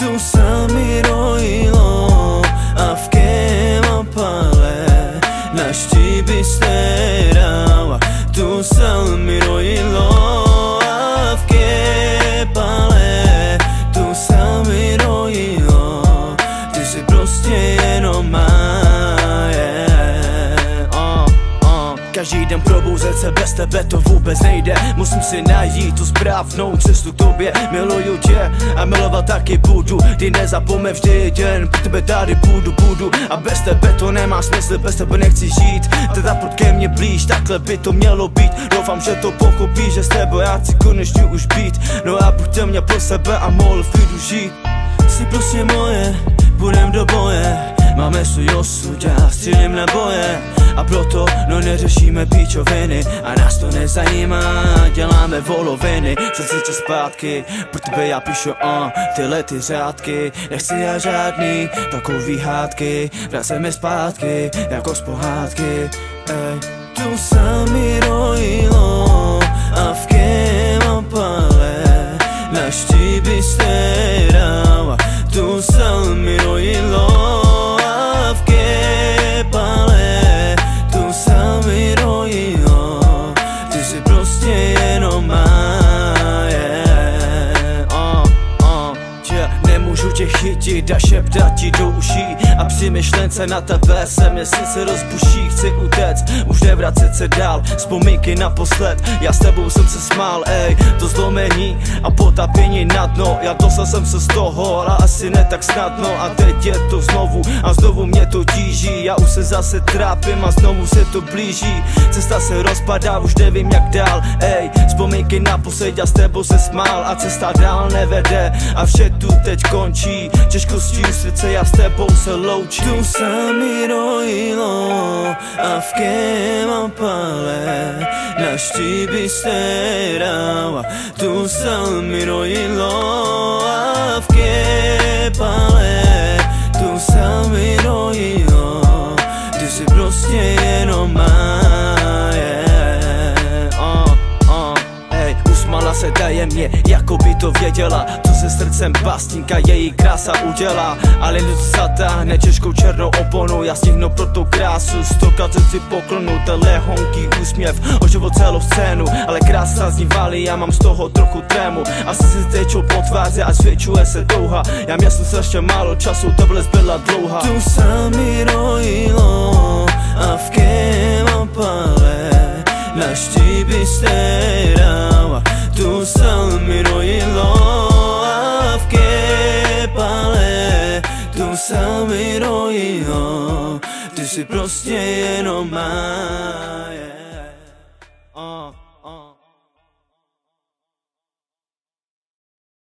tu se mi rojilo a v Kemapale naští bistera. Tu se mi rojilo a v Kemapale, tu se mi rojilo, ty jsi prostě jenom má. Každý den probouzet se, bez tebe to vůbec nejde. Musím si najít tu správnou cestu k tobě. Miluju tě a milovat taky budu. Ty nezapomeň vždy den, pro tebe tady budu. A bez tebe to nemá smysl, bez tebe nechci žít. Teda pojď ke mně blíž, takhle by to mělo být. Doufám, že to pochopíš, že s tebou já chci konečně už být. No a buďte mě pro sebe a mohl v klidu žít. Jsi prostě moje, půjdem do boje. Máme svůj osud, já střílím na boje. A proto neřešíme píčoviny a nás to nezajímá, děláme voloviny. Chci tě zpátky, pro tebe já píšu tyhle ty řádky. Nechci já žádný takový hádky, vracej mi zpátky jako z pohádky. Tu se mi rojilo a v Kemapale naští bistera. Tu se mi rojilo a v Kemapale, tu se mi rojilo, ty jsi prostě jenom má. Nemůžu tě chytit a šeptat ti do uší a při myšlence na tebe se mě sice rozbuší. Chci utéct, už nevracet se dál, vzpomínky naposled. Já s tebou jsem se smál, to zlomení a potapění na dno. Já dostal jsem se z toho, ale asi ne tak snadno. A teď je to znovu a znovu mě to tíží. Já už se zase trápím a znovu se to blíží. Cesta se rozpadá, už nevím jak dál, vzpomínky naposled, já s tebou se smál a cesta dál nevede a vše tu teď končí. Těžkostí srdce, já s tebou se loučím. Tu se mi rojilo a v Kemapale naští bistera. Tu se mi rojilo a v Kemapale, tu se mi rojilo, ty jsi prostě jenom má. Usmála se tajemně, jako by to věděla, co se srdcem básníka její krása udělá. Ale to zatáhne těžkou černou oponu, já stihnu pro tu krásu 100krát si poklonu. Tenhle honký úsměv, o život celou scénu, ale krása zní válí, já mám z toho trochu trému. Asi si tečou po tváři a zvětšuje se touha. Já měl jsem strašně málo času, tohle byla dlouhá. Tu se mi rojilo a v Kemapale naští bistera. Tu se mi rojilo a v Kemapale, tu se mi rojilo, ty jsi prostě jenom má.